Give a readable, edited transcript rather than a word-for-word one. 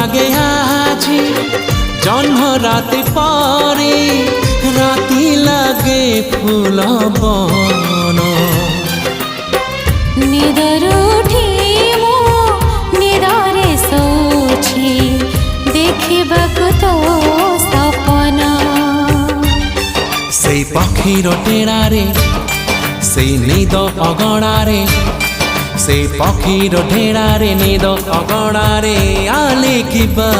লাগে আজি জন্ম রাতে পরে রাতি লাগে ফুল বন নিদর উঠি মো নিদরে শোছি দেখিବାକୁ তো সপন সেই পক্ষীর ডেরারে সেই নিদ অগଣାরে সেই পক্ষীর ঢেরারে নিদ অগଣାরে আলেখিবা